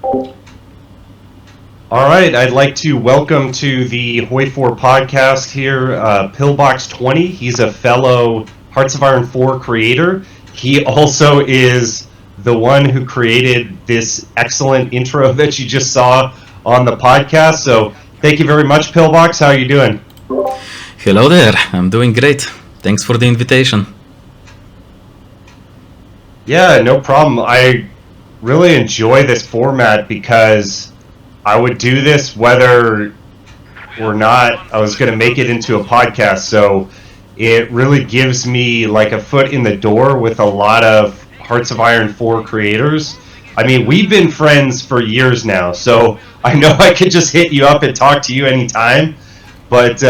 All right, I'd like to welcome to the Hoi4 podcast here, PillBox20. He's a fellow Hearts of Iron 4 creator. He also is the one who created this excellent intro that you just saw on the podcast. So thank you very much, PillBox. How are you doing? Hello there, I'm doing great. Thanks for the invitation. Yeah, no problem. I really enjoy this format because I would do this whether or not I was going to make it into a podcast. So it really gives me like a foot in the door with a lot of Hearts of Iron 4 creators. I mean, we've been friends for years now, so I know I could just hit you up and talk to you anytime. But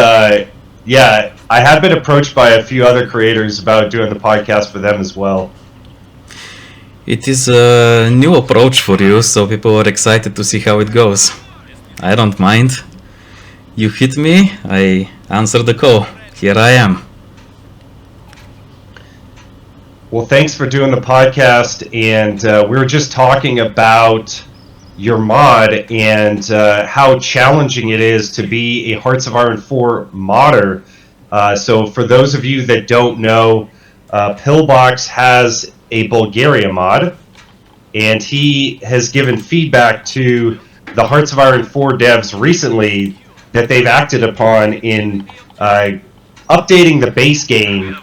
yeah, I have been approached by a few other creators about doing the podcast for them as well. It is a new approach for you, so people are excited to see how it goes. I don't mind. You hit me, I answer the call. Here I am. Well, thanks for doing the podcast, and we were just talking about your mod and how challenging it is to be a Hearts of Iron 4 modder. So for those of you that don't know, PillBox has a Bulgaria mod, and he has given feedback to the Hearts of Iron 4 devs recently that they've acted upon in updating the base game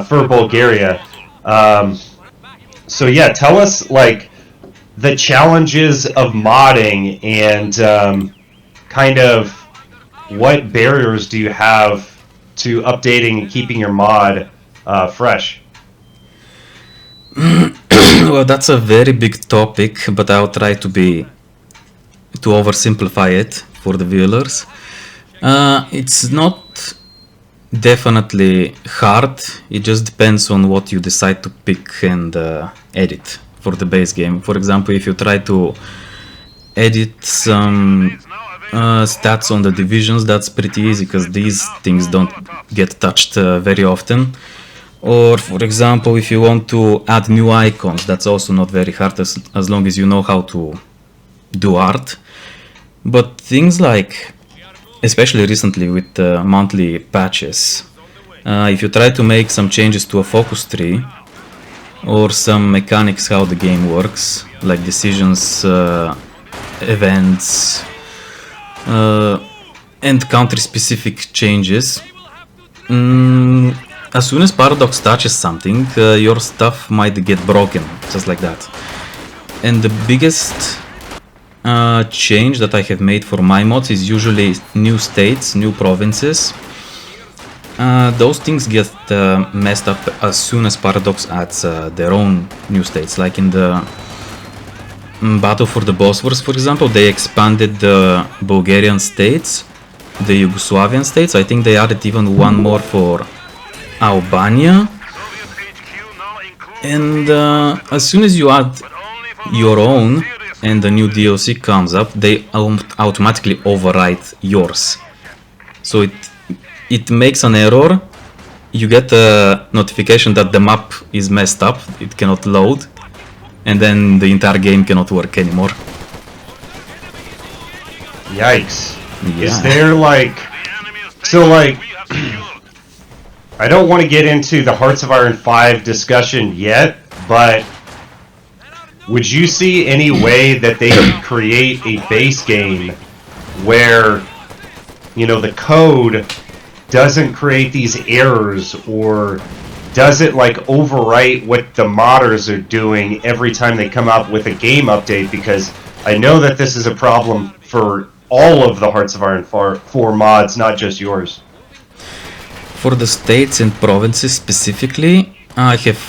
for Bulgaria. So yeah, tell us like the challenges of modding and kind of what barriers do you have to updating and keeping your mod fresh? Well, that's a very big topic, but I'll try to oversimplify it for the viewers. It's not definitely hard, it just depends on what you decide to pick and edit for the base game. For example, if you try to edit some stats on the divisions, that's pretty easy because these things don't get touched very often. Or for example, if you want to add new icons, that's also not very hard as long as you know how to do art. But things like, especially recently with the monthly patches, if you try to make some changes to a focus tree or some mechanics how the game works, like decisions, events, and country specific changes, as soon as Paradox touches something, your stuff might get broken, just like that. And the biggest change that I have made for my mods is usually new states, new provinces. Those things get messed up as soon as Paradox adds their own new states. Like in the Battle for the Bosphorus, for example, they expanded the Bulgarian states, the Yugoslavian states. I think they added even one more for Albania, and as soon as you add your own and the new DLC comes up, they automatically overwrite yours. So it makes an error, you get a notification that the map is messed up, it cannot load, and then the entire game cannot work anymore. Yikes. Yeah. Is there like, so like, I don't want to get into the Hearts of Iron 5 discussion yet, but would you see any way that they could create a base game where, you know, the code doesn't create these errors or doesn't like overwrite what the modders are doing every time they come out with a game update? Because I know that this is a problem for all of the Hearts of Iron 4 mods, not just yours. For the states and provinces specifically, I have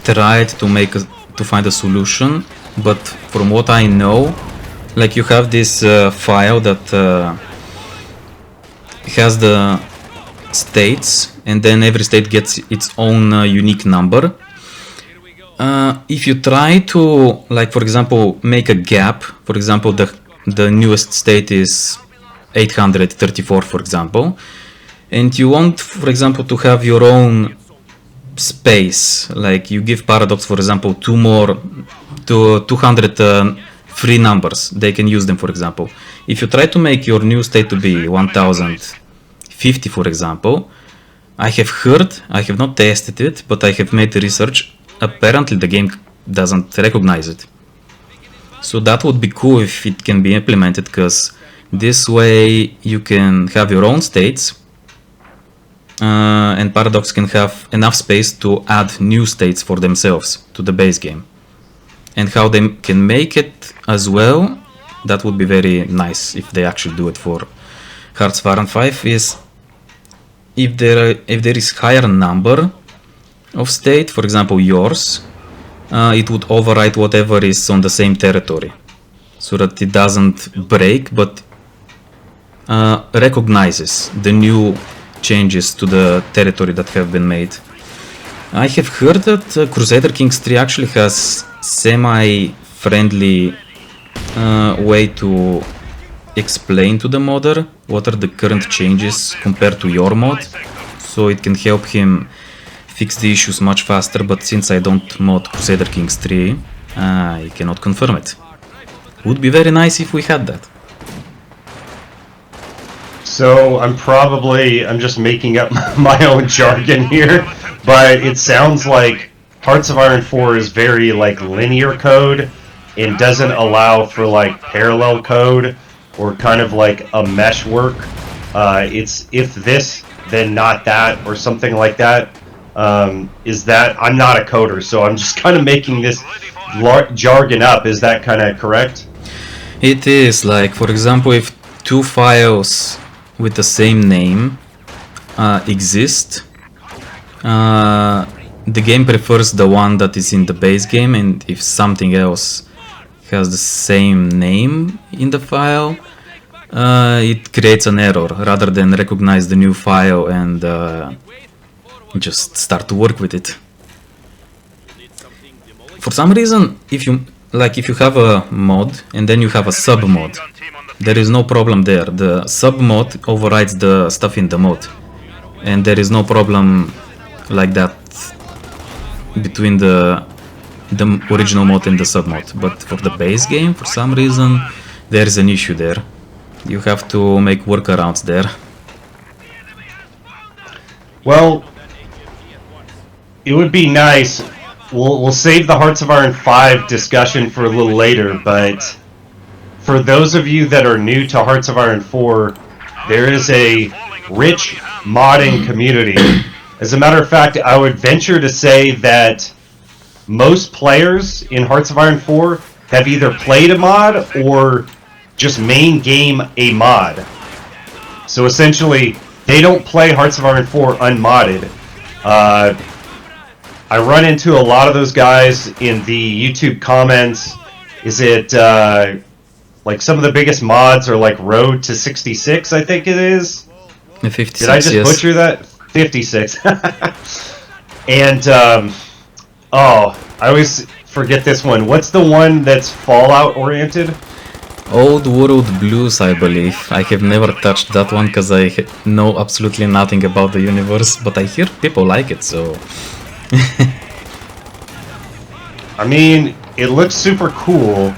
tried to find a solution, but from what I know, like you have this file that has the states, and then every state gets its own unique number. If you try to, like for example, make a gap, for example, the newest state is 834, for example, and you want, for example, to have your own space, like you give Paradox, for example, 200 free numbers. They can use them, for example. If you try to make your new state to be 1050, for example, I have heard, I have not tested it, but I have made research. Apparently the game doesn't recognize it. So that would be cool if it can be implemented, because this way you can have your own states, and Paradox can have enough space to add new states for themselves to the base game. And how they can make it as well, that would be very nice if they actually do it for Hearts of Iron 5, is if there is higher number of state, for example yours, it would overwrite whatever is on the same territory, so that it doesn't break, but recognizes the new changes to the territory that have been made. I have heard that Crusader Kings 3 actually has semi-friendly way to explain to the modder what are the current changes compared to your mod, so it can help him fix the issues much faster, but since I don't mod Crusader Kings 3, I cannot confirm it. Would be very nice if we had that. So I'm just making up my own jargon here, but it sounds like Hearts of Iron 4 is very like linear code and doesn't allow for like parallel code or kind of like a mesh work. It's if this, then not that, or something like that. Is that, I'm not a coder, so I'm just kind of making this jargon up. Is that kind of correct? It is, like, for example, if two files with the same name exist, the game prefers the one that is in the base game, and if something else has the same name in the file, it creates an error rather than recognize the new file and just start to work with it. For some reason, if you have a mod and then you have a sub mod, there is no problem there. The sub mod overrides the stuff in the mod, and there is no problem like that between the original mod and the sub mod. But for the base game, for some reason, there is an issue there. You have to make workarounds there. Well, it would be nice. We'll save the Hearts of Iron 5 discussion for a little later, but for those of you that are new to Hearts of Iron 4, there is a rich modding community. As a matter of fact, I would venture to say that most players in Hearts of Iron 4 have either played a mod or just main game a mod. So essentially, they don't play Hearts of Iron 4 unmodded. I run into a lot of those guys in the YouTube comments. Is it like some of the biggest mods are like Road to 66, I think it is? 56, did I just butcher that? 56. And oh, I always forget this one. What's the one that's Fallout oriented? Old World Blues, I believe. I have never touched that one because I know absolutely nothing about the universe, but I hear people like it, so... I mean, it looks super cool,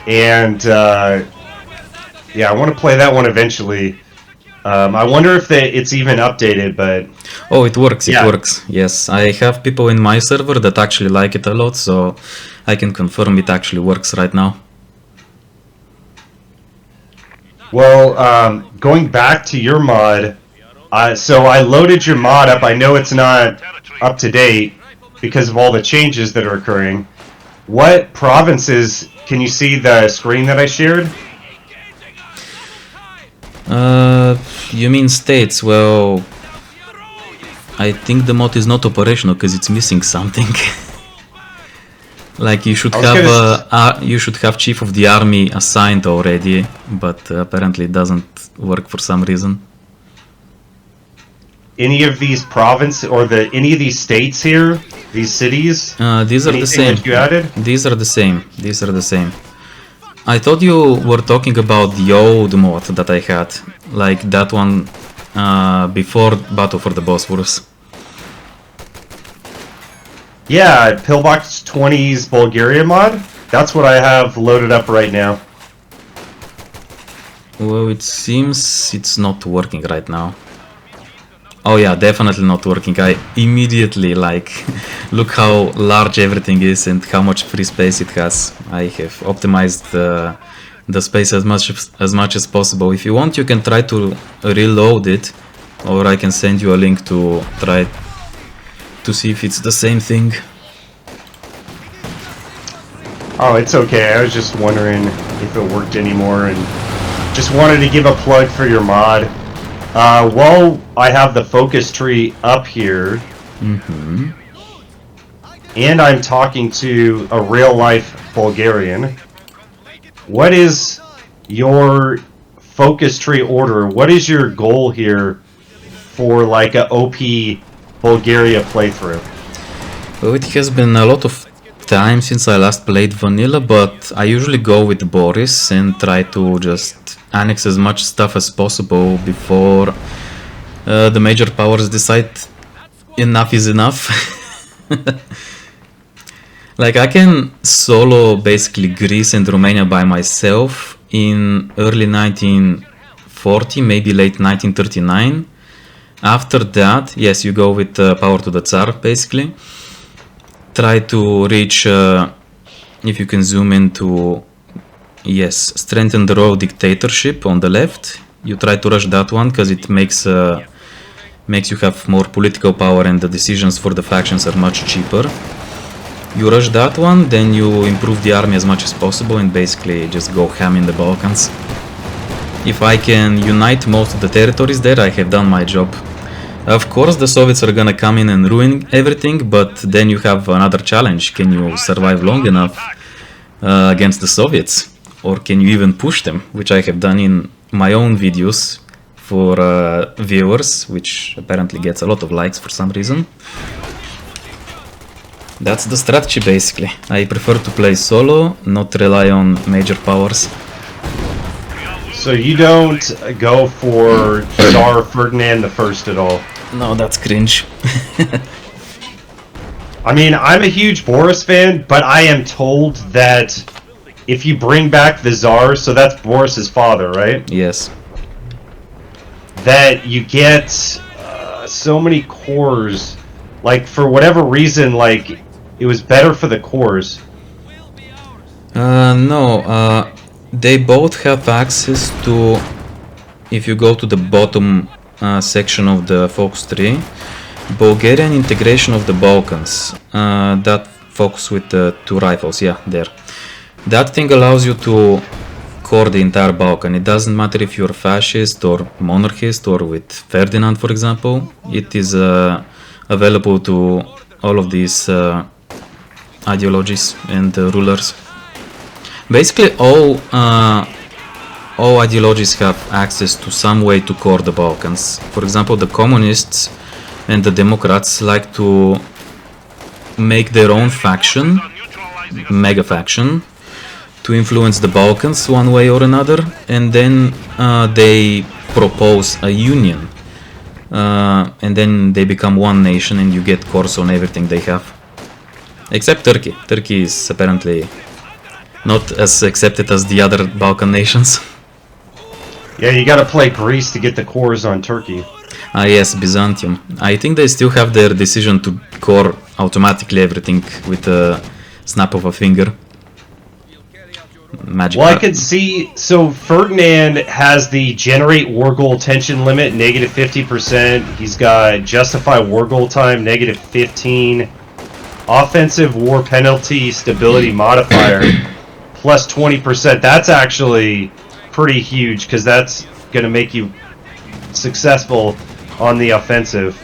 and yeah, I want to play that one eventually. I wonder if it's even updated, but... Oh, it works, it works, yes. I have people in my server that actually like it a lot, so I can confirm it actually works right now. Well, going back to your mod, so I loaded your mod up. I know it's not up to date because of all the changes that are occurring. What provinces, can you see the screen that I shared? You mean states? Well, I think the mod is not operational because it's missing something. Like you should have Chief of the Army assigned already, but apparently it doesn't work for some reason. Any of these provinces or any of these states here, these cities? These are the same. That you added? These are the same. These are the same. I thought you were talking about the old mod that I had, like that one before Battle for the Bosphorus. Yeah, PillBox20's Bulgaria mod? That's what I have loaded up right now. Well, it seems it's not working right now. Oh yeah, definitely not working. I immediately look how large everything is and how much free space it has. I have optimized the space as much as possible. If you want, you can try to reload it, or I can send you a link to try to see if it's the same thing. Oh, it's okay. I was just wondering if it worked anymore, and just wanted to give a plug for your mod. While I have the focus tree up here, and I'm talking to a real-life Bulgarian, what is your focus tree order? What is your goal here for like a OP Bulgaria playthrough? Well, it has been a lot of time since I last played vanilla, but I usually go with Boris and try to just annex as much stuff as possible before the major powers decide enough is enough. Like, I can solo basically Greece and Romania by myself in early 1940, maybe late 1939. After that, yes, you go with power to the Tsar, basically. Try to reach, if you can zoom into, yes, strengthen the royal dictatorship on the left. You try to rush that one because it makes you have more political power and the decisions for the factions are much cheaper. You rush that one, then you improve the army as much as possible and basically just go ham in the Balkans. If I can unite most of the territories there, I have done my job. Of course, the Soviets are gonna come in and ruin everything, but then you have another challenge. Can you survive long enough against the Soviets? Or can you even push them? Which I have done in my own videos for viewers, which apparently gets a lot of likes for some reason. That's the strategy, basically. I prefer to play solo, not rely on major powers. So you don't go for Tsar Ferdinand I at all? No, that's cringe. I mean, I'm a huge Boris fan, but I am told that if you bring back the Tsar, so that's Boris's father, right? Yes. That you get so many cores, like for whatever reason, like it was better for the cores. No, they both have access to, if you go to the bottom section of the Focus tree, Bulgarian integration of the Balkans, that focus with the two rifles, yeah, there. That thing allows you to core the entire Balkan. It doesn't matter if you're fascist or monarchist or with Ferdinand, for example. It is available to all of these ideologies and rulers. Basically, all ideologies have access to some way to core the Balkans. For example, the communists and the Democrats like to make their own faction, mega faction, to influence the Balkans one way or another, and then they propose a union, and then they become one nation and you get cores on everything they have. Except Turkey. Turkey is apparently not as accepted as the other Balkan nations. Yeah, you gotta play Greece to get the cores on Turkey. Ah yes, Byzantium. I think they still have their decision to core automatically everything with a snap of a finger. Magic. Well, I could see, so Ferdinand has the generate war goal tension limit, negative 50%. He's got justify war goal time, negative 15. Offensive war penalty stability modifier, plus 20%. That's actually pretty huge, because that's going to make you successful on the offensive.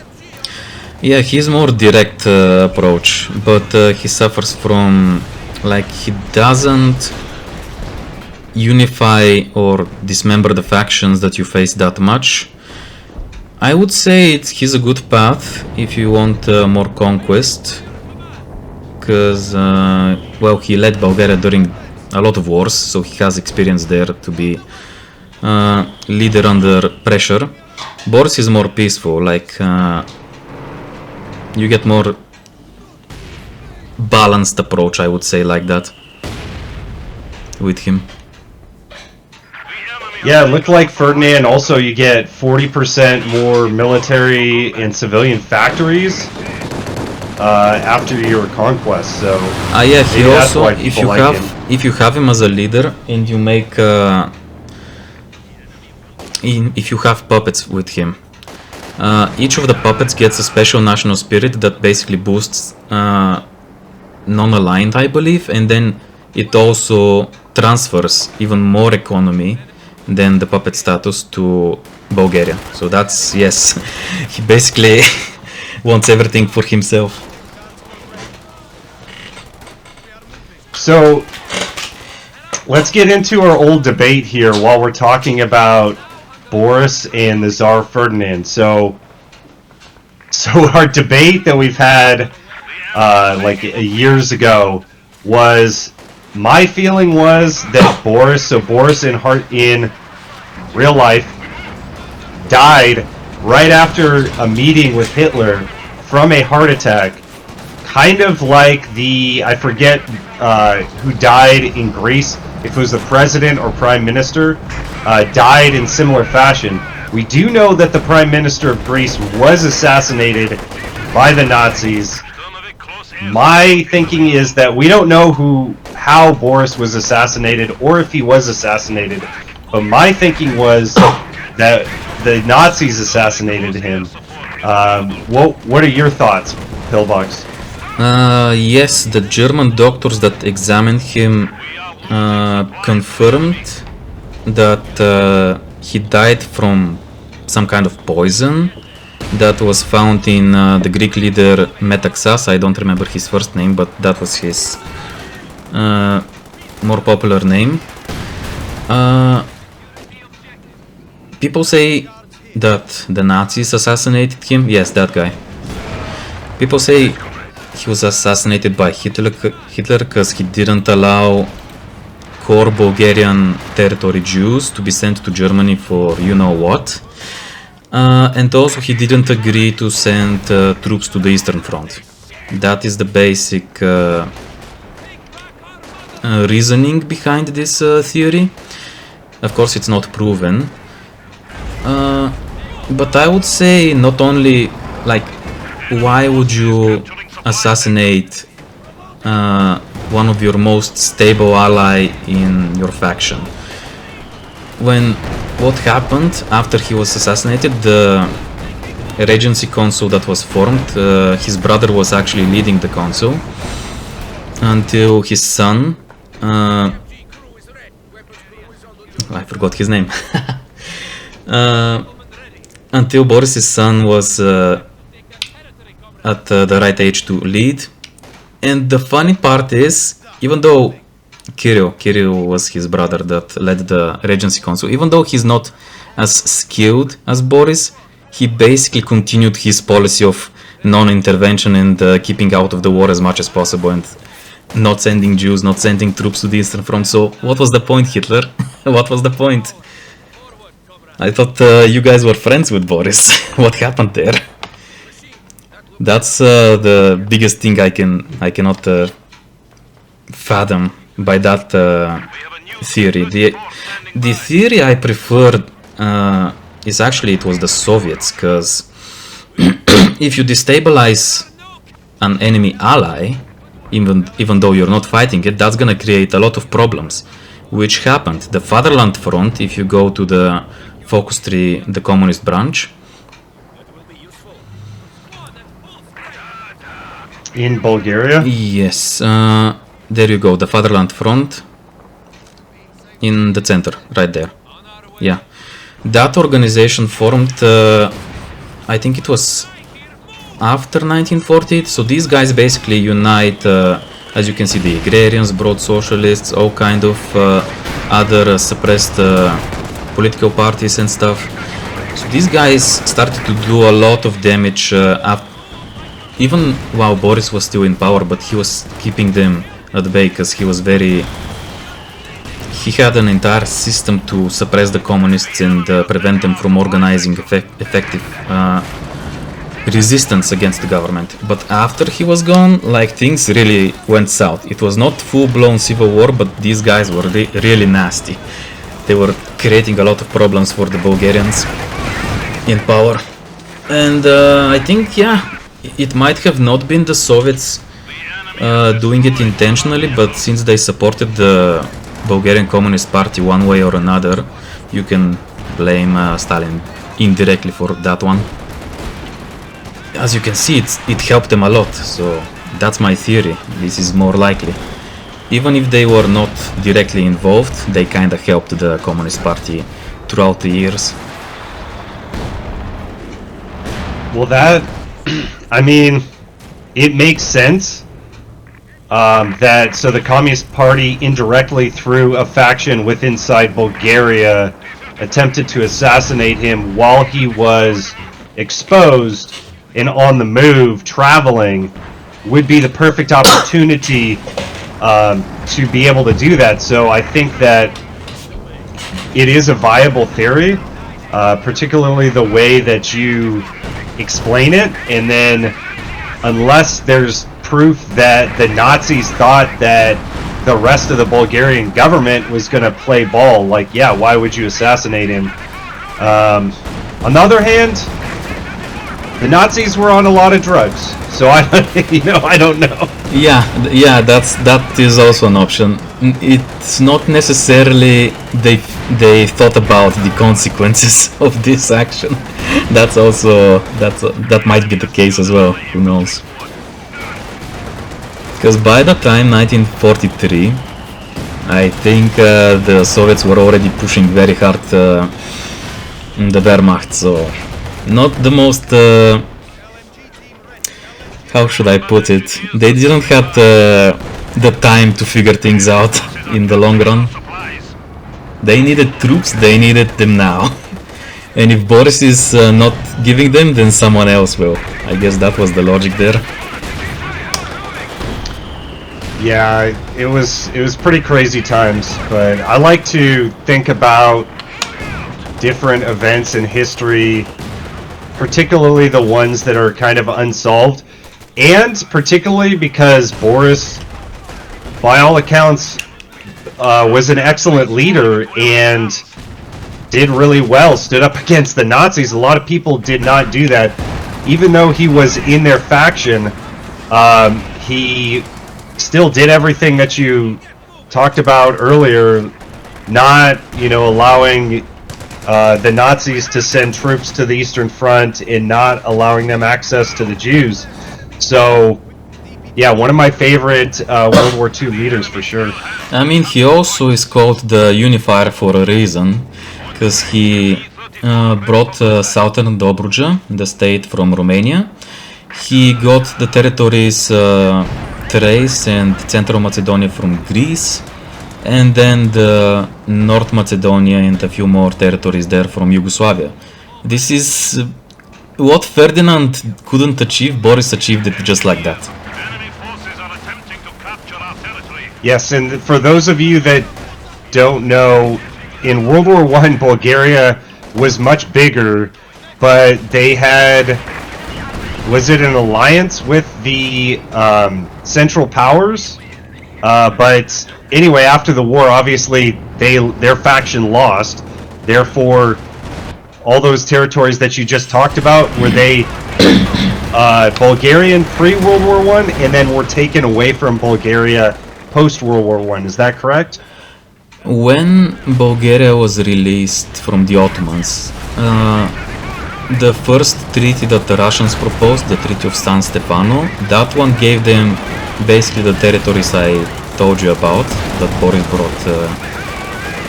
Yeah, he's more direct approach, but he suffers from, like, he doesn't unify or dismember the factions that you face that much. I would say he's a good path if you want more conquest, because, well, he led Bulgaria during a lot of wars, so he has experience there to be leader under pressure. Boris is more peaceful, like, you get more balanced approach, I would say, like that. with him. Yeah, it looked like Ferdinand also you get 40% more military and civilian factories after your conquest. So Yeah, he maybe that's also, why people like him. if you have him as a leader and you make, if you have puppets with him, each of the puppets gets a special national spirit that basically boosts non-aligned, I believe, and then it also transfers even more economy than the puppet status to Bulgaria. So that's, yes, he basically wants everything for himself. So let's get into our old debate here while we're talking about Boris and the Tsar Ferdinand. So our debate that we've had like years ago was, my feeling was that Boris in real life died right after a meeting with Hitler from a heart attack, kind of like I forget who died in Greece, if it was the president or prime minister, died in similar fashion. We do know that the prime minister of Greece was assassinated by the Nazis. My thinking is that we don't know how Boris was assassinated or if he was assassinated, but my thinking was that the Nazis assassinated him. What are your thoughts, Pillbox? Yes, the German doctors that examined him confirmed that he died from some kind of poison that was found in the Greek leader Metaxas. I don't remember his first name, but that was his more popular name. People say that the Nazis assassinated him. Yes, that guy. People say he was assassinated by Hitler because he didn't allow core Bulgarian territory Jews to be sent to Germany for you know what. And also he didn't agree to send troops to the Eastern Front. That is the basic reasoning behind this theory. Of course it's not proven. But I would say not only, like, why would you assassinate one of your most stable ally in your faction? What happened after he was assassinated, the Regency Council that was formed, his brother was actually leading the council until his son, I forgot his name, until Boris's son was at the right age to lead. And the funny part is, even though Kirill was his brother that led the Regency Council, even though he's not as skilled as Boris, he basically continued his policy of non-intervention and keeping out of the war as much as possible and not sending Jews, not sending troops to the Eastern Front. So what was the point, Hitler? What was the point? I thought you guys were friends with Boris. What happened there? That's the biggest thing I cannot fathom by that theory. The theory I preferred is actually it was the Soviets, because if you destabilize an enemy ally, even though you're not fighting it, that's gonna create a lot of problems, which happened. The Fatherland Front, if you go to the focus tree, the communist branch. In Bulgaria? Yes, there you go, the Fatherland Front in the center, right there. Yeah, that organization formed, I think it was after 1940. So these guys basically unite, as you can see, the agrarians, broad socialists, all kind of other suppressed political parties and stuff. So these guys started to do a lot of damage even while Boris was still in power, but he was keeping them at bay because he had an entire system to suppress the communists and prevent them from organizing effective resistance against the government. But after he was gone, like, things really went south. It was not full-blown civil war, but these guys were really nasty. They were creating a lot of problems for the Bulgarians in power. And I think, yeah, it might have not been the Soviets doing it intentionally, but since they supported the Bulgarian Communist Party one way or another, you can blame Stalin indirectly for that one. As you can see, it helped them a lot, so that's my theory. This is more likely. Even if they were not directly involved, they kinda helped the Communist Party throughout the years. Well, that, I mean, it makes sense that, so the Communist Party indirectly through a faction within inside Bulgaria attempted to assassinate him while he was exposed and on the move, traveling, would be the perfect opportunity to be able to do that. So I think that it is a viable theory, particularly the way that you explain it, and then unless there's proof that the Nazis thought that the rest of the Bulgarian government was going to play ball, like, yeah, why would you assassinate him? On the other hand, the Nazis were on a lot of drugs, so I don't know. Yeah, that is also an option. It's not necessarily they thought about the consequences of this action. That might be the case as well. Who knows? Because by the time 1943, I think the Soviets were already pushing very hard in the Wehrmacht, so not the most, how should I put it, they didn't have the time to figure things out in the long run. They needed troops, they needed them now. And if Boris is not giving them, then someone else will. I guess that was the logic there. Yeah, it was pretty crazy times, but I like to think about different events in history, particularly the ones that are kind of unsolved, and particularly because Boris, by all accounts, was an excellent leader and did really well, stood up against the Nazis. A lot of people did not do that. Even though he was in their faction, he still did everything that you talked about earlier, not, allowing the Nazis to send troops to the Eastern Front and not allowing them access to the Jews. So, yeah, one of my favorite World War II leaders for sure. I mean, he also is called the Unifier for a reason, because he brought southern Dobruja, the state, from Romania. He got the territories Thrace and Central Macedonia from Greece, and then the North Macedonia and a few more territories there from Yugoslavia. This is what Ferdinand couldn't achieve, Boris achieved it just like that. Yes, and for those of you that don't know, in World War I, Bulgaria was much bigger, but they had, was it an alliance with the Central Powers? But anyway, after the war, obviously their faction lost. Therefore, all those territories that you just talked about, were they Bulgarian pre-World War I, and then were taken away from Bulgaria post-World War I. Is that correct? When Bulgaria was released from the Ottomans, the first treaty that the Russians proposed, the Treaty of San Stefano, that one gave them basically the territories I told you about, that Boris brought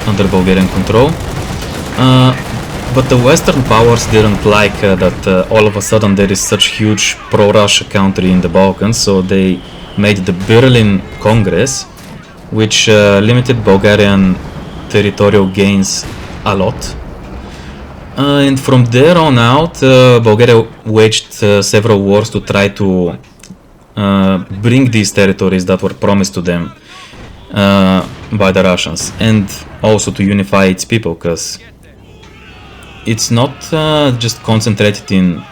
under Bulgarian control. But the Western powers didn't like that all of a sudden there is such huge pro-Russia country in the Balkans, so they made the Berlin Congress, which limited Bulgarian territorial gains a lot. And from there on out, Bulgaria waged several wars to try to bring these territories that were promised to them by the Russians, and also to unify its people, because it's not just concentrated in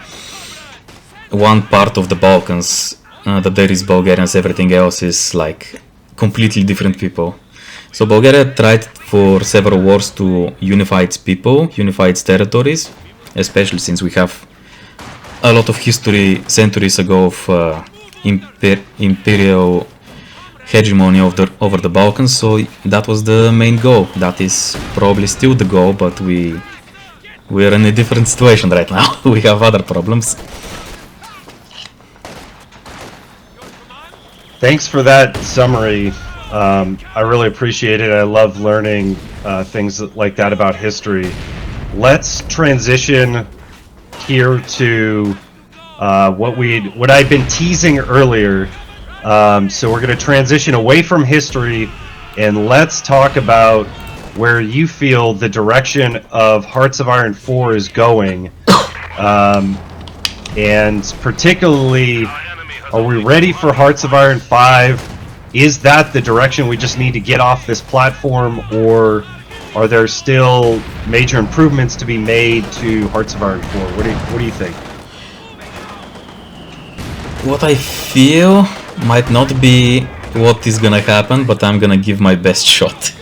one part of the Balkans, that there is Bulgarians, everything else is like completely different people. So Bulgaria tried for several wars to unify its people, unify its territories, especially since we have a lot of history centuries ago of imperial hegemony over the Balkans, so that was the main goal. That is probably still the goal, but we're in a different situation right now. We have other problems. Thanks for that summary. I really appreciate it. I love learning things like that about history. Let's transition here to what I've been teasing earlier. So we're going to transition away from history, and let's talk about where you feel the direction of Hearts of Iron 4 is going. And particularly, are we ready for Hearts of Iron 5? Is that the direction we just need to get off this platform, or are there still major improvements to be made to Hearts of Iron 4? What do you think? What I feel might not be what is gonna happen, but I'm gonna give my best shot.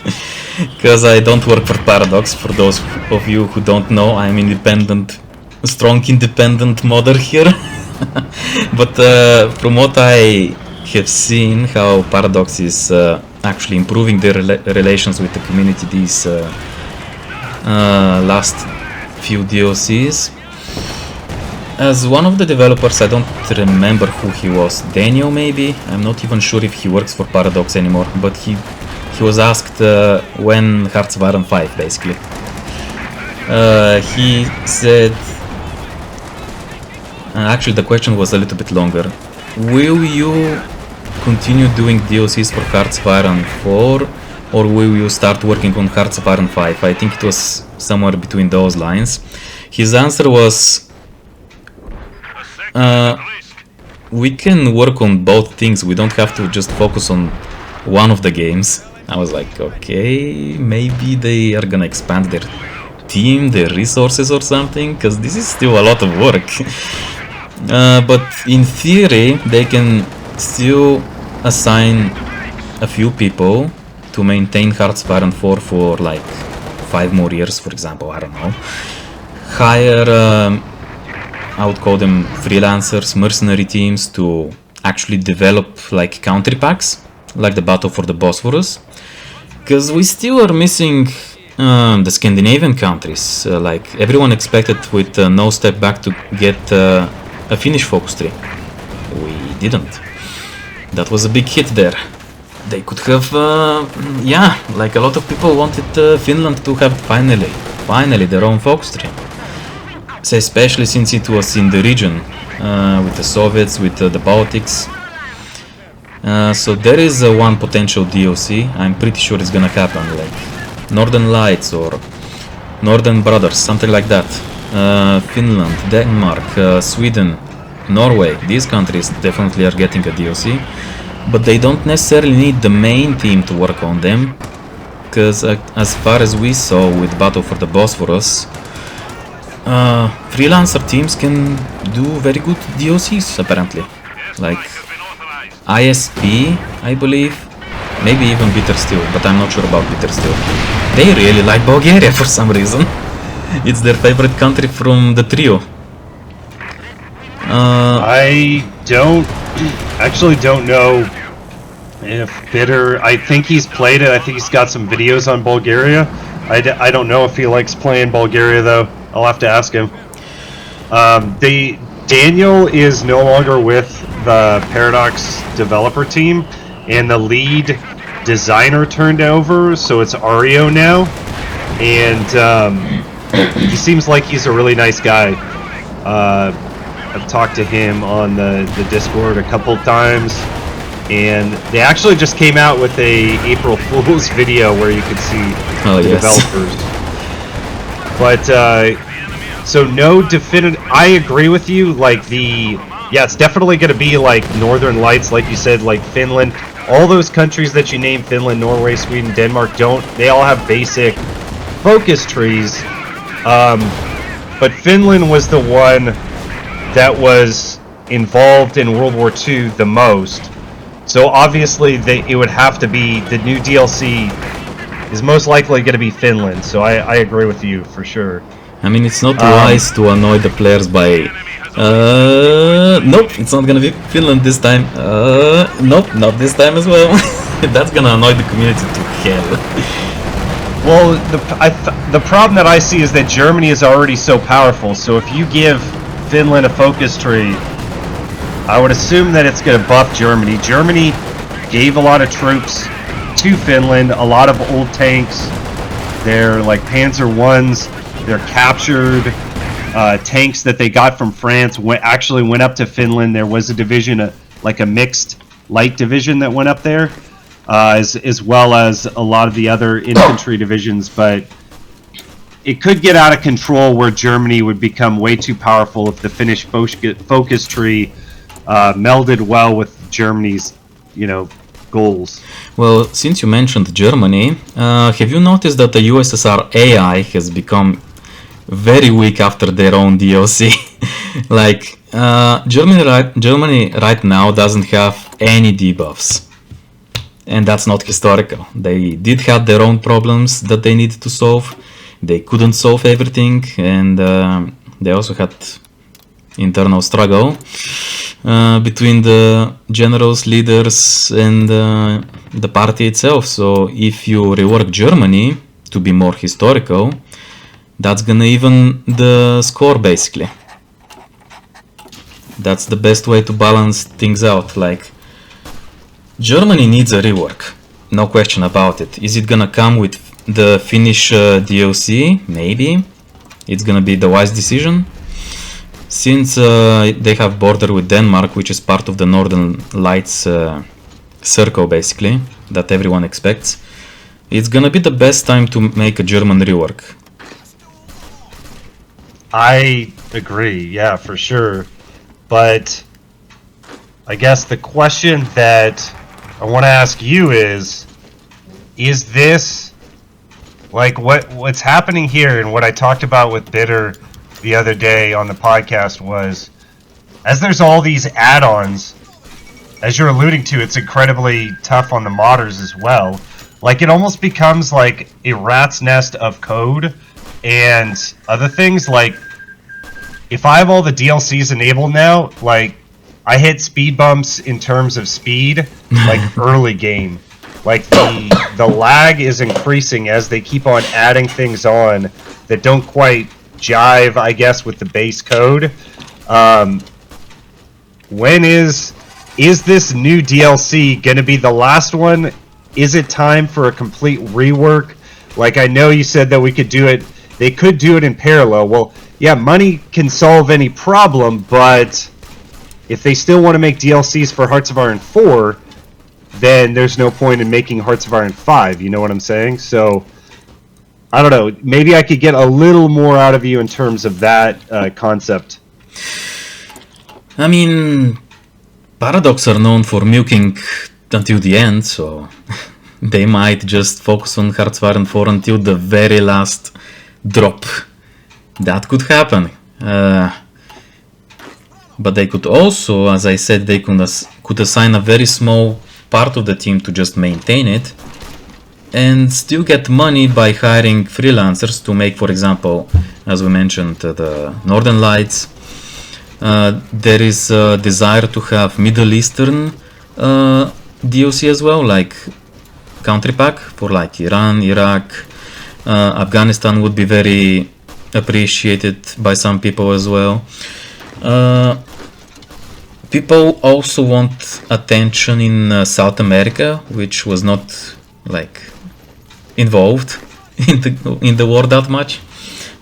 Because I don't work for Paradox. For those of you who don't know, I'm independent, strong independent modder here. But from what I have seen, how Paradox is actually improving their relations with the community these last few DLCs. As one of the developers, I don't remember who he was, Daniel maybe? I'm not even sure if he works for Paradox anymore, but he was asked when Hearts of Iron 5 basically. He said, actually the question was a little bit longer. Will you continue doing DLCs for Hearts of Iron 4, or will you start working on Hearts of Iron 5? I think it was somewhere between those lines. His answer was, we can work on both things, we don't have to just focus on one of the games. I was like, okay, maybe they are gonna expand their team, their resources or something, because this is still a lot of work. But in theory, they can still assign a few people to maintain Hearts of Iron 4 for like 5 more years, for example, I don't know. Hire, I would call them freelancers, mercenary teams to actually develop like country packs, like the Battle for the Bosphorus. Because we still are missing the Scandinavian countries. Like everyone expected with No Step Back to get a Finnish focus tree. We didn't. That was a big hit there. They could have, yeah, like a lot of people wanted Finland to have finally their own focus tree. So especially since it was in the region, with the Soviets, with the Baltics. So there is one potential DLC, I'm pretty sure it's gonna happen, like Northern Lights or Northern Brothers, something like that. Finland, Denmark, Sweden, Norway, these countries definitely are getting a DLC, but they don't necessarily need the main team to work on them, because as far as we saw with Battle for the Bosphorus, freelancer teams can do very good DLCs apparently, like ISP, I believe, maybe even Bitter Steel, but I'm not sure about Bitter Steel. They really like Bulgaria for some reason. It's their favorite country from the trio. I actually don't know if Bitter, I think he's played it, I think he's got some videos on Bulgaria. I don't know if he likes playing Bulgaria though, I'll have to ask him. Daniel is no longer with the Paradox developer team, and the lead designer turned over, so it's Ario now, and he seems like he's a really nice guy. I've talked to him on the Discord a couple times, and they actually just came out with a April Fool's video where you could see the developers. But so no definitive. I agree with you. Like it's definitely going to be like Northern Lights, like you said, like Finland. All those countries that you named, Finland, Norway, Sweden, Denmark, they all have basic focus trees. But Finland was the one that was involved in World War II the most. So obviously it would have to be the new DLC is most likely going to be Finland. So I agree with you for sure. I mean, it's not wise to annoy the players by... nope, it's not gonna be Finland this time. Nope, not this time as well. That's gonna annoy the community to hell. Well, the problem that I see is that Germany is already so powerful, so if you give Finland a focus tree, I would assume that it's going to buff Germany. Germany gave a lot of troops to Finland, a lot of old tanks. They're like Panzer Is, they're captured tanks that they got from France actually went up to Finland. There was a division, like a mixed light division that went up there. As well as a lot of the other infantry divisions, but it could get out of control where Germany would become way too powerful if the Finnish focus tree melded well with Germany's, goals. Well, since you mentioned Germany, have you noticed that the USSR AI has become very weak after their own DLC? Like, Germany right now doesn't have any debuffs. And that's not historical. They did have their own problems that they needed to solve. They couldn't solve everything, and they also had internal struggle between the generals, leaders, and the party itself. So if you rework Germany to be more historical, that's gonna even the score basically. That's the best way to balance things out. Like, Germany needs a rework, no question about it. Is it gonna come with the Finnish DLC? Maybe. It's gonna be the wise decision. Since they have border with Denmark, which is part of the Northern Lights circle basically, that everyone expects, it's gonna be the best time to make a German rework. I agree, yeah, for sure. But I guess the question that I want to ask you is this, like, what's happening here, and what I talked about with Bitter the other day on the podcast was, as there's all these add-ons, as you're alluding to, it's incredibly tough on the modders as well. Like, it almost becomes like a rat's nest of code and other things. Like, if I have all the DLCs enabled now, like, I hit speed bumps in terms of speed, like early game. Like the lag is increasing as they keep on adding things on that don't quite jive, I guess, with the base code. When is this new DLC gonna be the last one? Is it time for a complete rework? Like, I know you said that we could do it, they could do it in parallel. Well, yeah, money can solve any problem, but if they still want to make DLCs for Hearts of Iron 4, then there's no point in making Hearts of Iron 5, you know what I'm saying? So, I don't know, maybe I could get a little more out of you in terms of that concept. I mean, Paradox are known for milking until the end, so they might just focus on Hearts of Iron 4 until the very last drop. That could happen. But they could also, as I said, they could assign a very small part of the team to just maintain it and still get money by hiring freelancers to make, for example, as we mentioned, the Northern Lights. There is a desire to have Middle Eastern DLC as well, like country pack for like Iran, Iraq, Afghanistan would be very appreciated by some people as well. People also want attention in South America, which was not like involved in the war that much,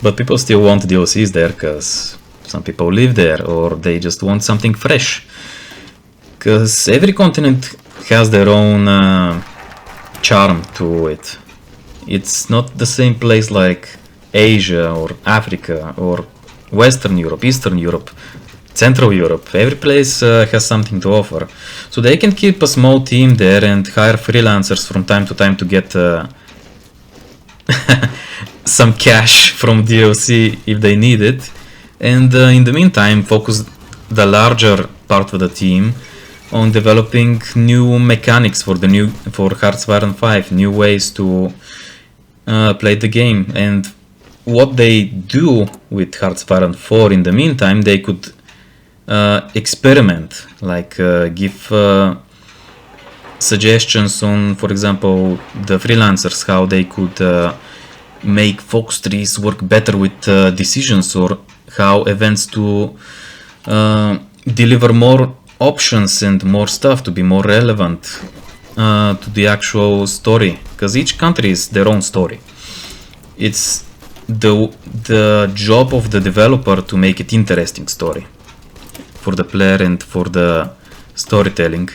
but people still want DLCs there because some people live there, or they just want something fresh. Because every continent has their own charm to it. It's not the same place like Asia or Africa or Western Europe, Eastern Europe, Central Europe. Every place has something to offer. So they can keep a small team there and hire freelancers from time to time to get some cash from DLC if they need it. And in the meantime, focus the larger part of the team on developing new mechanics for Hearts of Iron 5, new ways to play the game. And what they do with Hearts of Iron 4 in the meantime, they could experiment, like give suggestions on, for example, the freelancers, how they could make focus trees work better with decisions, or how events to deliver more options and more stuff to be more relevant to the actual story, because each country is their own story. It's the job of the developer to make it interesting story for the player and for the storytelling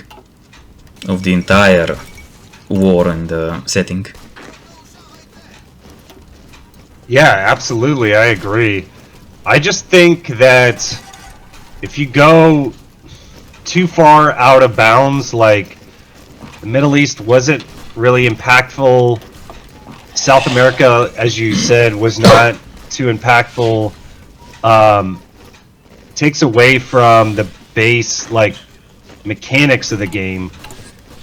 of the entire war and setting. Yeah, absolutely, I agree. I just think that if you go too far out of bounds, like the Middle East wasn't really impactful, South America, as you said, was not too impactful, takes away from the base, like, mechanics of the game.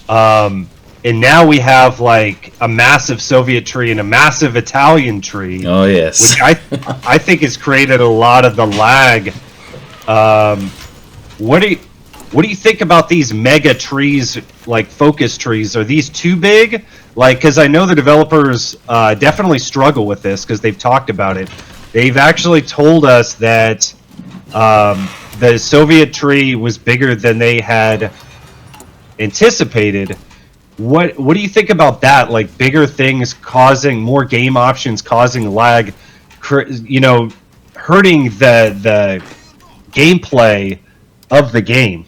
And now we have like a massive Soviet tree and a massive Italian tree. Oh yes, which I think has created a lot of the lag. What do you think about these mega trees, like focus trees? Are these too big? Like, because I know the developers definitely struggle with this because they've talked about it. They've actually told us that the Soviet tree was bigger than they had anticipated. What do you think about that? Like bigger things causing more game options, causing lag, hurting the gameplay of the game.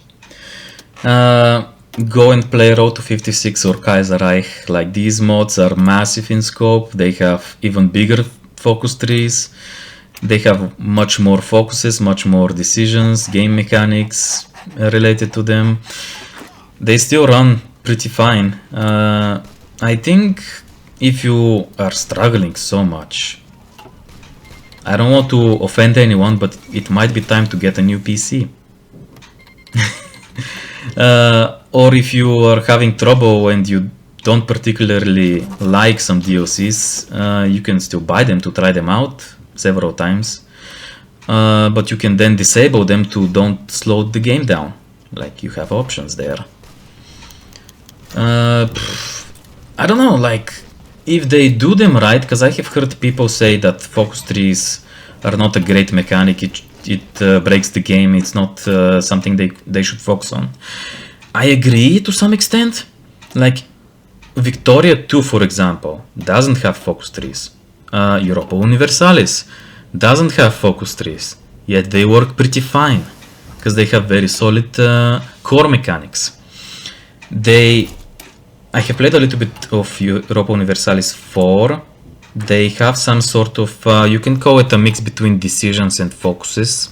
Go and play Road to 56 or Kaiserreich. Like, these mods are massive in scope. They have even bigger focus trees. They have much more focuses, much more decisions, game mechanics related to them. They still run pretty fine. I think if you are struggling so much, I don't want to offend anyone, but it might be time to get a new PC. Or if you are having trouble and you don't particularly like some DLCs, you can still buy them to try them out several times. But you can then disable them to don't slow the game down. Like, you have options there. I don't know, like, if they do them right, because I have heard people say that focus trees are not a great mechanic, it breaks the game, it's not something they should focus on. I agree to some extent. Like, Victoria 2, for example, doesn't have focus trees. Europa Universalis doesn't have focus trees, yet they work pretty fine, because they have very solid core mechanics. I have played a little bit of Europa Universalis 4. They have some sort of, you can call it a mix between decisions and focuses.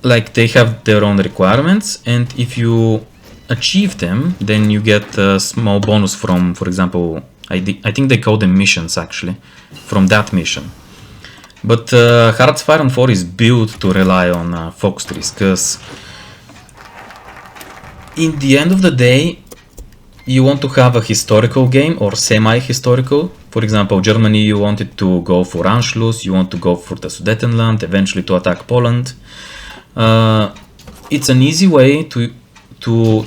Like, they have their own requirements, and if you achieve them, then you get a small bonus from, for example, I think they call them missions actually, from that mission. But Hearts of Iron 4 is built to rely on focus trees, because in the end of the day, you want to have a historical game or semi-historical. For example, Germany, you wanted to go for Anschluss, you want to go for the Sudetenland, eventually to attack Poland. It's an easy way to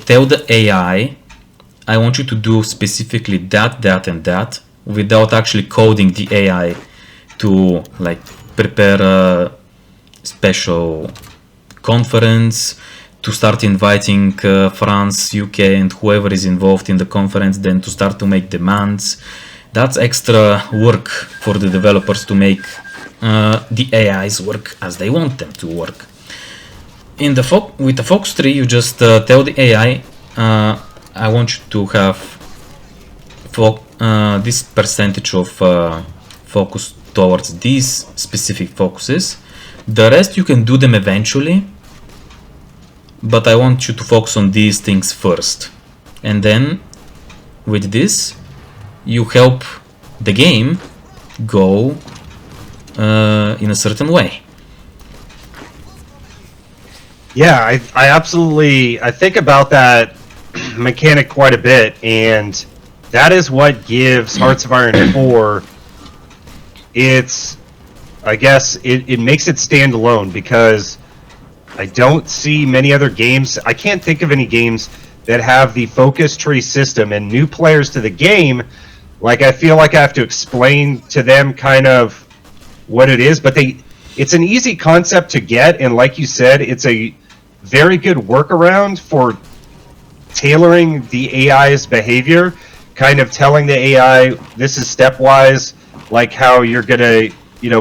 tell the AI, I want you to do specifically that, that, and that, without actually coding the AI to, like, prepare a special conference, to start inviting France, UK, and whoever is involved in the conference, then to start to make demands. That's extra work for the developers to make the AIs work as they want them to work. With the focus tree, you just tell the AI, I want you to have this percentage of focus towards these specific focuses. The rest you can do them eventually, but I want you to focus on these things first. And then with this, you help the game go in a certain way. Yeah, I absolutely, I think about that mechanic quite a bit, and that is what gives Hearts of Iron 4 its, I guess, it makes it stand alone, because I don't see many other games, I can't think of any games that have the focus tree system, and new players to the game, like, I feel like I have to explain to them kind of what it is, but it's an easy concept to get, and like you said, it's a very good workaround for tailoring the AI's behavior, kind of telling the AI this is stepwise, like how you're gonna,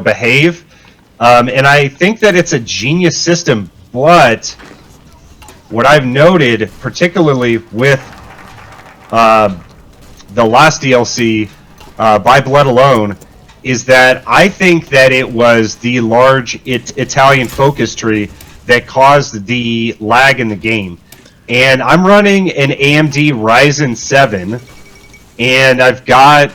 behave. And I think that it's a genius system, but what I've noted, particularly with the last DLC, By Blood Alone, is that I think that it was the large Italian focus tree that caused the lag in the game. And I'm running an AMD Ryzen 7, and I've got,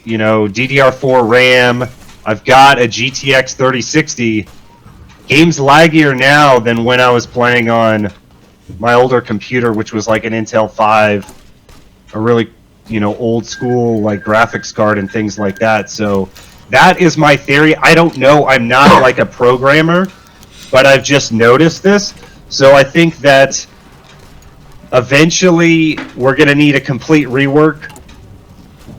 DDR4 RAM, I've got a GTX 3060. Game's laggier now than when I was playing on my older computer, which was like an Intel 5, a really, old school like graphics card and things like that. So that is my theory. I don't know. I'm not like a programmer, but I've just noticed this. So I think that eventually we're going to need a complete rework.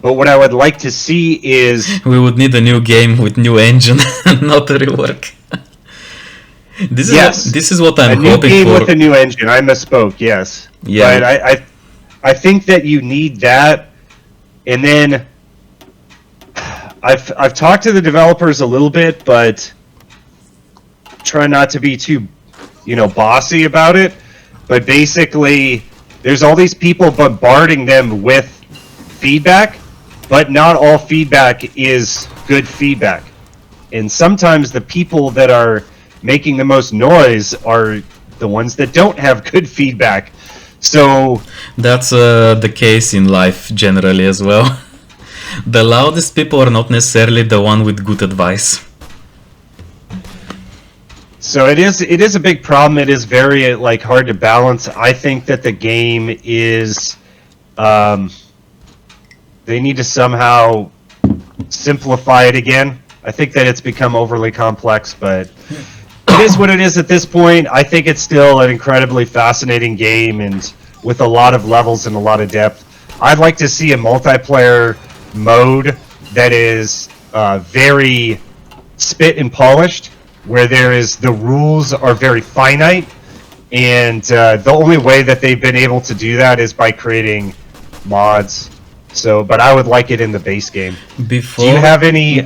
But what I would like to see is... We would need a new game with new engine, not a rework. This is what I'm hoping for. A new game with a new engine. I misspoke, yes. Yeah. But I think that you need that. And then I've talked to the developers a little bit, but try not to be too, bossy about it. But basically, there's all these people bombarding them with feedback, but not all feedback is good feedback. And sometimes the people that are making the most noise are the ones that don't have good feedback. So that's the case in life generally as well. The loudest people are not necessarily the one with good advice. So it is a big problem. It is very hard to balance. I think that the game is they need to somehow simplify it again. I think that it's become overly complex, but it is what it is at this point. I think it's still an incredibly fascinating game, and with a lot of levels and a lot of depth. I'd like to see a multiplayer mode that is very spit and polished, where the rules are very finite, and the only way that they've been able to do that is by creating mods. But I would like it in the base game. Do you have any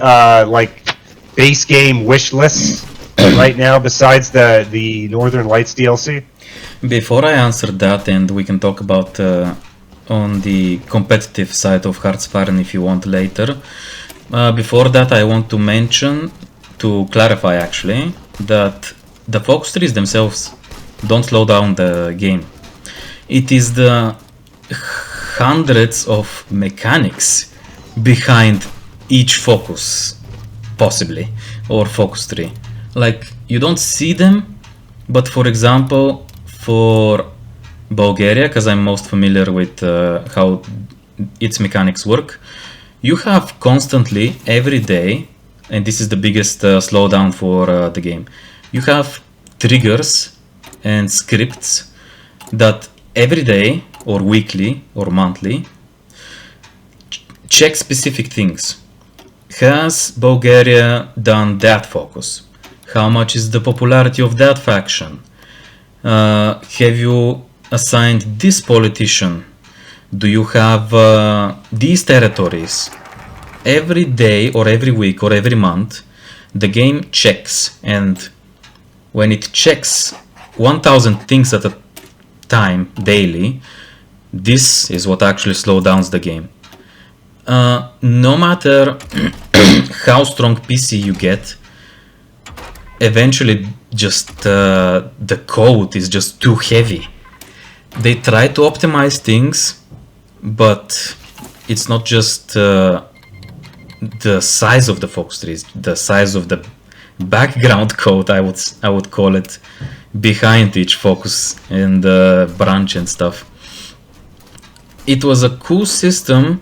base game wish lists right now besides the Northern Lights DLC? Before I answer that, and we can talk about on the competitive side of Hearts of Iron if you want later. Before that, I want to clarify actually, that the focus trees themselves don't slow down the game. It is the hundreds of mechanics behind each focus, possibly, or focus tree. You don't see them, but for example, for Bulgaria, because I'm most familiar with how its mechanics work, you have constantly, every day, and this is the biggest slowdown for the game, you have triggers and scripts that every day, or weekly, or monthly, check specific things. Has Bulgaria done that focus? How much is the popularity of that faction? Have you assigned this politician? Do you have these territories? Every day or every week or every month the game checks, and when it checks 1000 things at a time daily, this is what actually slows down the game. No matter how strong PC you get, eventually just the code is just too heavy. They try to optimize things, but it's not just the size of the focus trees, the size of the background code, I would call it, behind each focus and branch and stuff. It was a cool system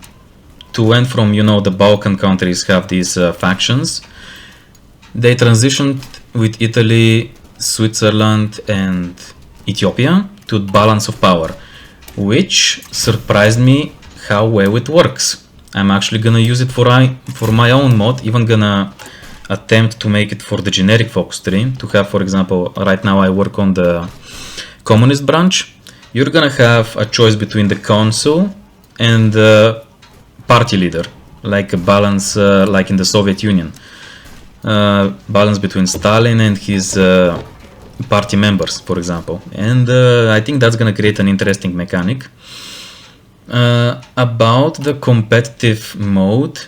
to went from, you know, the Balkan countries have these factions. They transitioned with Italy, Switzerland and Ethiopia to balance of power, which surprised me how well it works. I'm actually gonna use it for my own mod, even gonna attempt to make it for the generic focus tree, to have, for example, right now I work on the communist branch. You're gonna have a choice between the council and the party leader, like a balance, like in the Soviet Union. Balance between Stalin and his party members, for example. And I think that's gonna create an interesting mechanic. About the competitive mode,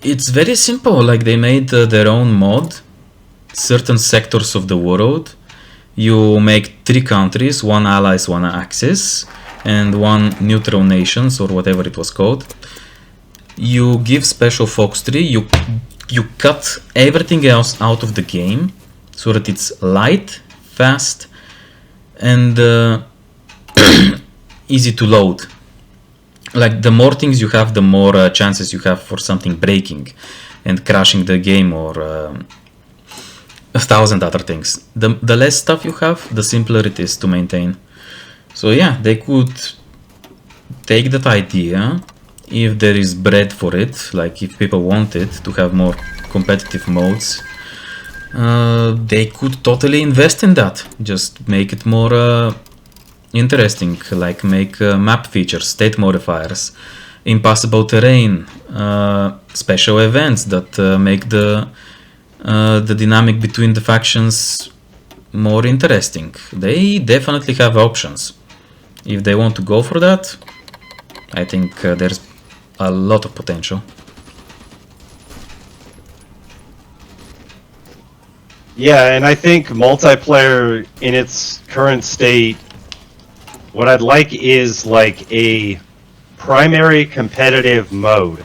it's very simple. Like, they made their own mod, certain sectors of the world. You make 3 countries, 1 allies, 1 axis, and 1 neutral nations, or whatever it was called. You give special focus tree, you cut everything else out of the game so that it's light, fast, and easy to load. Like, the more things you have, the more chances you have for something breaking and crashing the game, or 1,000 other things. The less stuff you have, the simpler it is to maintain. So yeah, they could take that idea, if there is bread for it, like if people want it to have more competitive modes, they could totally invest in that. Just make it more interesting, like make map features, state modifiers, impossible terrain, special events that make the dynamic between the factions more interesting. They definitely have options. If they want to go for that, I think there's a lot of potential. Yeah, and I think multiplayer in its current state, what I'd like is like a primary competitive mode.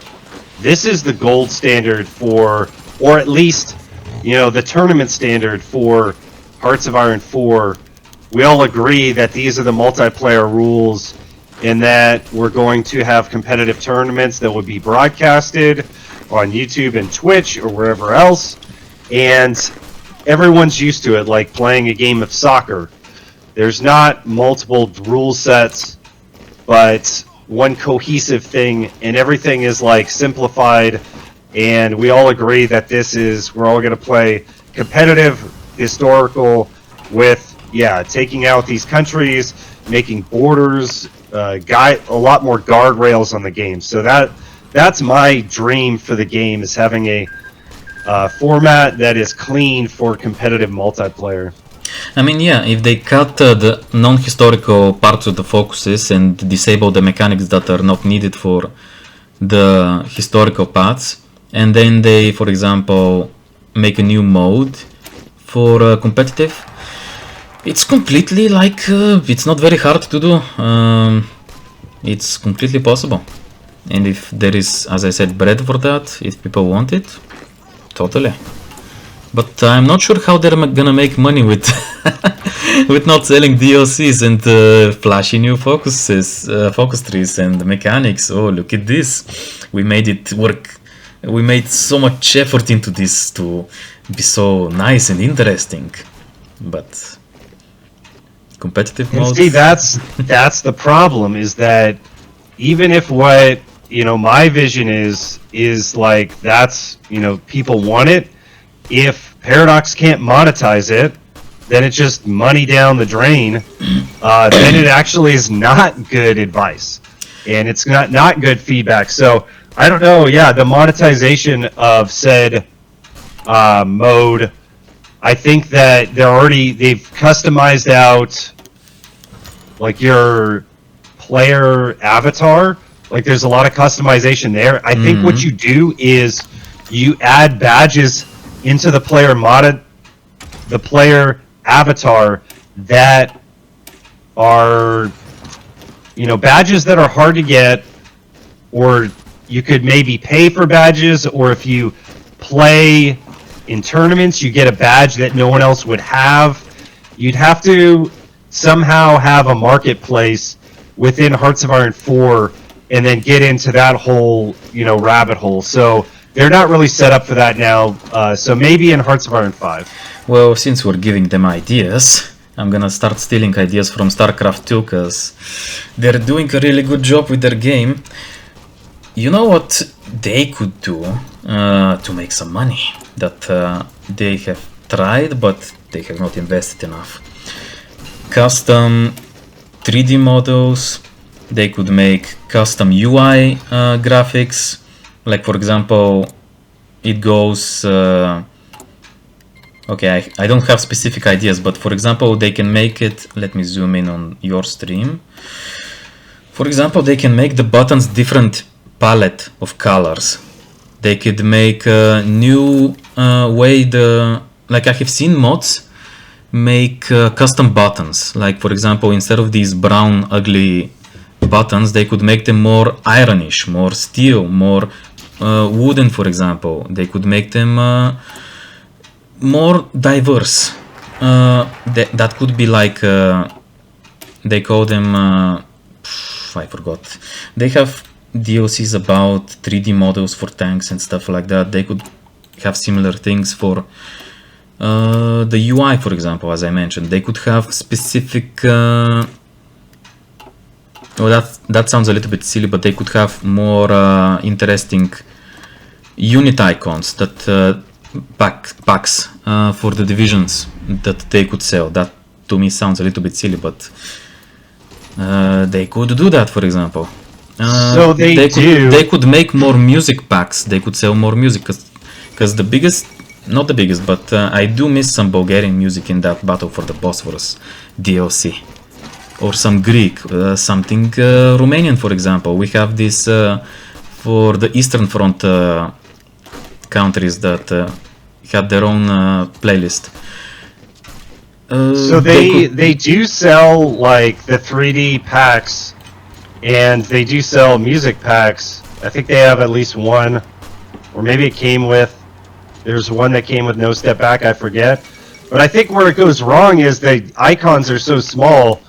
This is the gold standard for, or at least, you know, the tournament standard for Hearts of Iron 4. We all agree that these are the multiplayer rules, and that we're going to have competitive tournaments that would be broadcasted on YouTube and Twitch or wherever else, and everyone's used to it, like playing a game of soccer. There's not multiple rule sets, but one cohesive thing, and everything is like simplified, and we all agree that this is, we're all going to play competitive, historical, with, yeah, taking out these countries, making borders, a lot more guardrails on the game. So that's my dream for the game, is having a format that is clean for competitive multiplayer. I mean, yeah, if they cut the non-historical parts of the focuses and disable the mechanics that are not needed for the historical parts, and then they, for example, make a new mode for competitive, it's completely like, it's not very hard to do. It's completely possible. And if there is, as I said, bread for that, if people want it, totally. But I'm not sure how they're gonna make money with with not selling DLCs and flashy new focus trees and mechanics. Oh, look at this! We made it work. We made so much effort into this to be so nice and interesting. But competitive mode. See, that's the problem, is that even if what, you know, my vision is like, that's, you know, people want it, if Paradox can't monetize it, then it's just money down the drain. Then it actually is not good advice, and it's not good feedback. So I don't know. Yeah, the monetization of said mode, I think that they've customized out like your player avatar. Like, there's a lot of customization there. I think what you do is you add badges into the player avatar that are, you know, badges that are hard to get, or you could maybe pay for badges, or if you play in tournaments. You get a badge that no one else would have. You'd have to somehow have a marketplace within Hearts of Iron 4 and then get into that whole, rabbit hole. So they're not really set up for that now. So maybe in Hearts of Iron 5. Well, since we're giving them ideas, I'm gonna start stealing ideas from StarCraft 2, because they're doing a really good job with their game. You know what they could do to make some money that they have tried, but they have not invested enough? Custom 3D models. They could make custom UI graphics. Like, for example, it goes... okay, I don't have specific ideas, but for example, they can make it... Let me zoom in on your stream. For example, they can make the buttons different palette of colors. They could make a new way like I have seen mods make custom buttons. Like, for example, instead of these brown ugly buttons, they could make them more ironish, more steel, more wooden, for example. They could make them more diverse. That could be like they call them I forgot. They have DLCs about 3D models for tanks and stuff like that. They could have similar things for the UI, for example, as I mentioned. They could have specific well, that sounds a little bit silly, but they could have more interesting unit icons that packs for the divisions that they could sell. That to me sounds a little bit silly, but they could do that, for example. So they could make more music packs. They could sell more music, because the biggest, not the biggest, but I do miss some Bulgarian music in that Battle for the Bosphorus DLC. Or some Greek, something Romanian, for example. We have this for the Eastern Front countries that had their own playlist. So they do sell like the 3D packs, and they do sell music packs. I think they have at least one, or maybe it came with. There's one that came with No Step Back, I forget. But I think where it goes wrong is the icons are so small.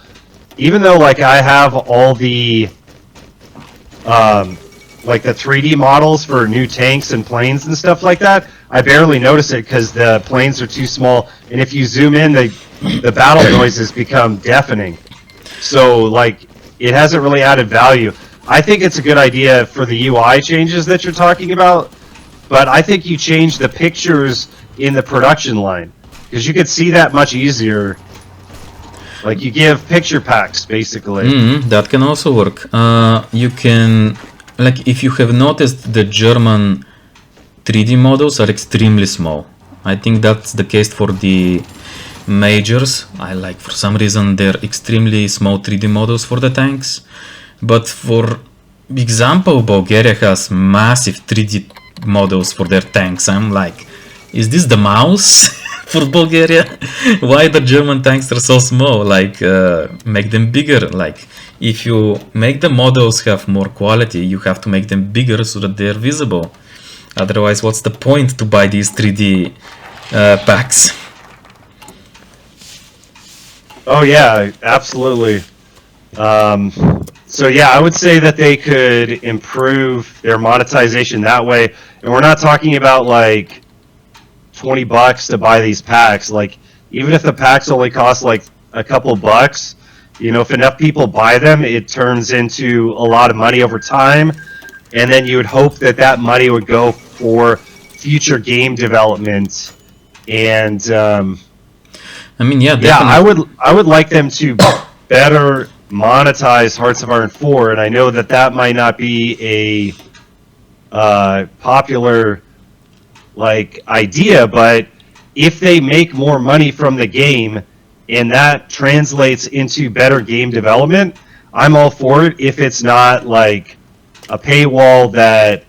Even though like I have all the like the 3D models for new tanks and planes and stuff like that, I barely notice it because the planes are too small, and if you zoom in, the battle noises become deafening. So like it hasn't really added value. I think it's a good idea for the UI changes that you're talking about, but I think you change the pictures in the production line, because you could see that much easier. Like you give picture packs, basically. That can also work. You can, like, if you have noticed, the German 3D models are extremely small. I think that's the case for the majors. For some reason, they're extremely small 3D models for the tanks. But for example, Bulgaria has massive 3D models for their tanks. I'm like, is this the mouse? For Bulgaria, why the German tanks are so small? Like, make them bigger. Like, if you make the models have more quality, you have to make them bigger so that they're visible. Otherwise, what's the point to buy these 3D packs? Oh yeah, absolutely. So yeah, I would say that they could improve their monetization that way. And we're not talking about like $20 to buy these packs. Like, even if the packs only cost like a couple bucks, if enough people buy them, it turns into a lot of money over time, and then you would hope that that money would go for future game development. And I mean, yeah, definitely. I would like them to better monetize Hearts of Iron 4, and I know that might not be a popular idea, but if they make more money from the game and that translates into better game development, I'm all for it. If it's not like a paywall that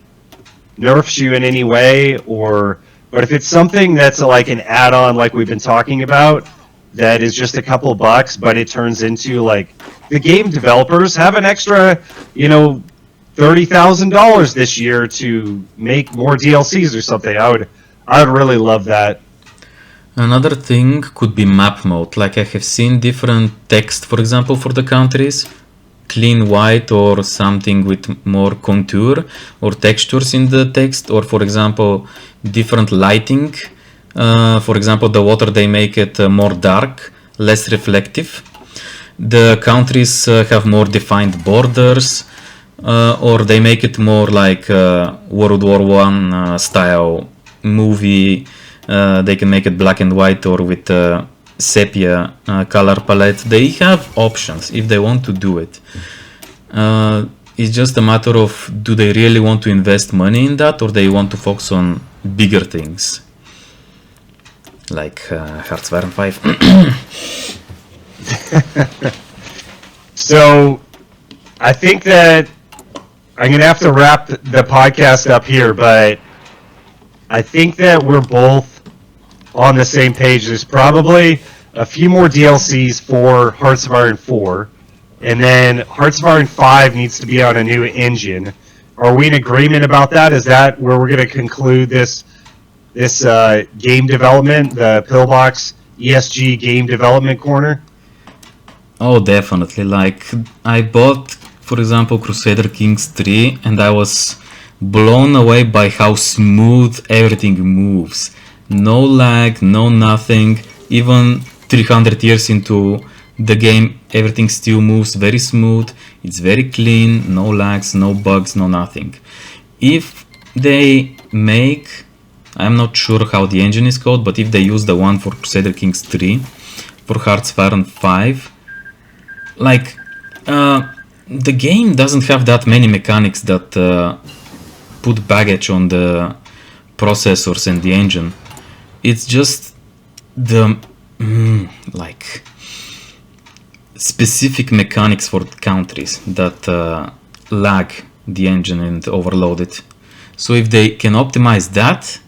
nerfs you in any way, but if it's something that's like an add-on, like we've been talking about, that is just a couple bucks, but it turns into like the game developers have an extra, $30,000 this year to make more DLCs or something. I'd really love that. Another thing could be map mode. Like I have seen different text, for example, for the countries, clean white or something with more contour or textures in the text, or for example, different lighting. For example, the water, they make it more dark, less reflective. The countries have more defined borders, or they make it more like World War One style movie. They can make it black and white or with sepia color palette. They have options if they want to do it. It's just a matter of, do they really want to invest money in that, or they want to focus on bigger things like Hearts of Iron 5. So, I think that I'm going to have to wrap the podcast up here, but I think that we're both on the same page. There's probably a few more DLCs for Hearts of Iron 4, and then Hearts of Iron 5 needs to be on a new engine. Are we in agreement about that? Is that where we're going to conclude this game development, the PillBox ESG game development corner? Oh, definitely. Like, I bought, for example, Crusader Kings 3, and I was blown away by how smooth everything moves. No lag, no nothing. Even 300 years into the game, everything still moves very smooth. It's very clean, no lags, no bugs, no nothing. If they make, I'm not sure how the engine is called, but if they use the one for Crusader Kings 3 for Hearts of Iron 5, like, the game doesn't have that many mechanics that put baggage on the processors and the engine. It's just the like specific mechanics for countries that lag the engine and overload it. So if they can optimize that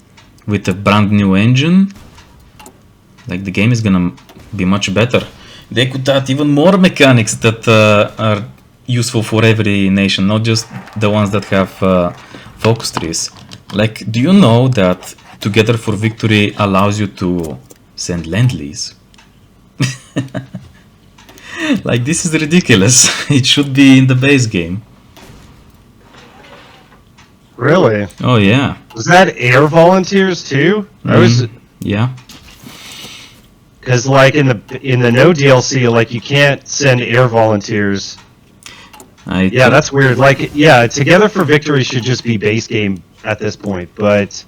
with a brand new engine, like, the game is gonna be much better. They could add even more mechanics that are useful for every nation, not just the ones that have focus trees. Like, do you know that Together for Victory allows you to send Lend-Lease? Like, this is ridiculous. It should be in the base game. Really? Oh yeah. Was that air volunteers too? Yeah. Because like in the no DLC, like you can't send air volunteers. Yeah, that's weird. Like, yeah, Together for Victory should just be base game at this point, but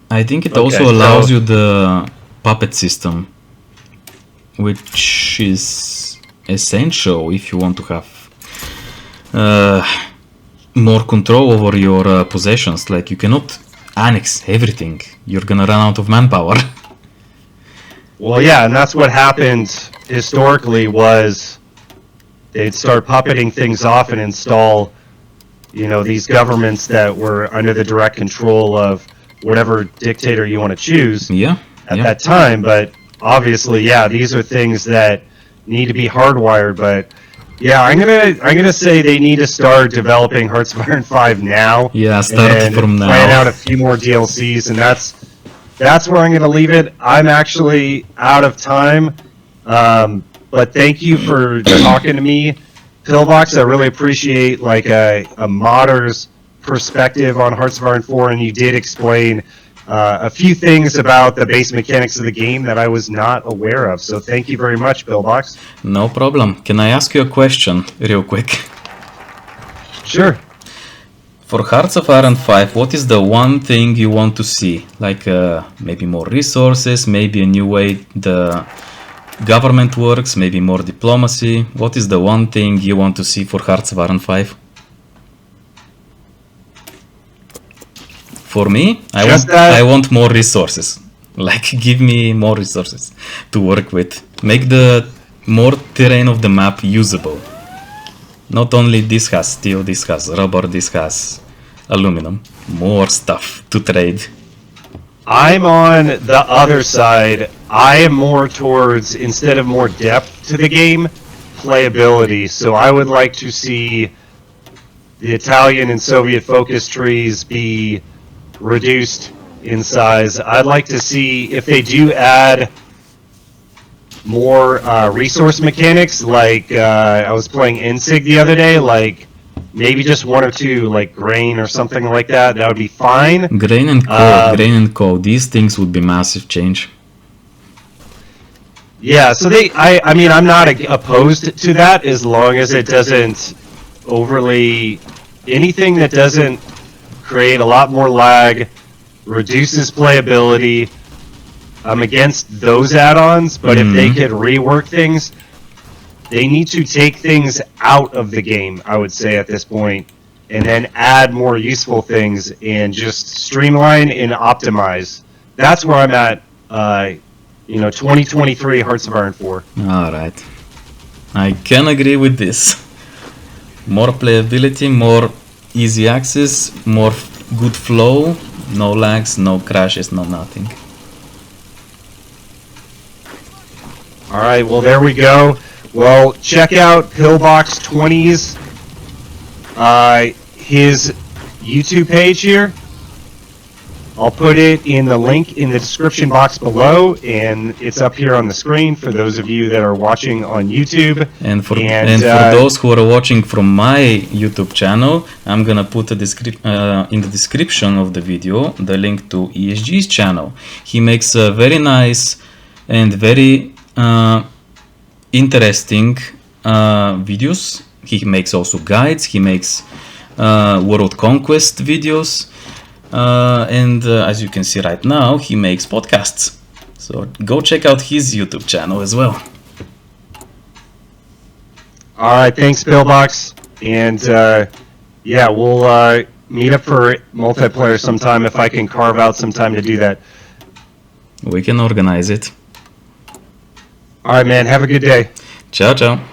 I think it also allows you the puppet system, which is essential if you want to have more control over your possessions. Like, you cannot annex everything. You're gonna run out of manpower. Well, yeah, and that's what happened historically was they'd start puppeting things off and install, these governments that were under the direct control of whatever dictator you want to choose at that time. But obviously, yeah, these are things that need to be hardwired. But yeah, I'm gonna say they need to start developing Hearts of Iron 5 now. Yeah, start from now. Plan out a few more DLCs, and that's where I'm going to leave it. I'm actually out of time, but thank you for talking to me, PillBox. I really appreciate like a modder's perspective on Hearts of Iron 4, and you did explain a few things about the base mechanics of the game that I was not aware of. So thank you very much, PillBox. No problem. Can I ask you a question real quick? Sure. For Hearts of Iron 5, what is the one thing you want to see? Like maybe more resources, maybe a new way the government works, maybe more diplomacy. What is the one thing you want to see for Hearts of Iron 5? For me, I want more resources. Like, give me more resources to work with. Make the more terrain of the map usable. Not only this has steel, this has rubber, this has aluminum. More stuff to trade. I'm on the other side. I am more towards, instead of more depth to the game, playability. So I would like to see the Italian and Soviet focus trees be reduced in size. I'd like to see if they do add more resource mechanics, like I was playing Insig the other day, like maybe just 1 or 2, like grain or something like that. That would be fine. Grain and co. These things would be massive change. Yeah, so I mean, I'm not opposed to that as long as it doesn't overly, anything that doesn't create a lot more lag, reduces playability. I'm against those add-ons, but if they could rework things, they need to take things out of the game, I would say at this point, and then add more useful things and just streamline and optimize. That's where I'm at, 2023 Hearts of Iron 4. Alright. I can agree with this. More playability, more easy access, more good flow, no lags, no crashes, no nothing. Alright, well there we go. Well, check out PillBox20's his YouTube page here. I'll put it in the link in the description box below, and it's up here on the screen for those of you that are watching on YouTube. And for those who are watching from my YouTube channel, I'm gonna put in the description of the video the link to ESG's channel. He makes very nice and very interesting videos. He makes also guides. He makes World Conquest videos. And as you can see right now, he makes podcasts. So go check out his YouTube channel as well. Alright, thanks PillBox. And yeah, we'll meet up for multiplayer sometime if I can carve out some time to do that. We can organize it. Alright man, have a good day. Ciao, ciao.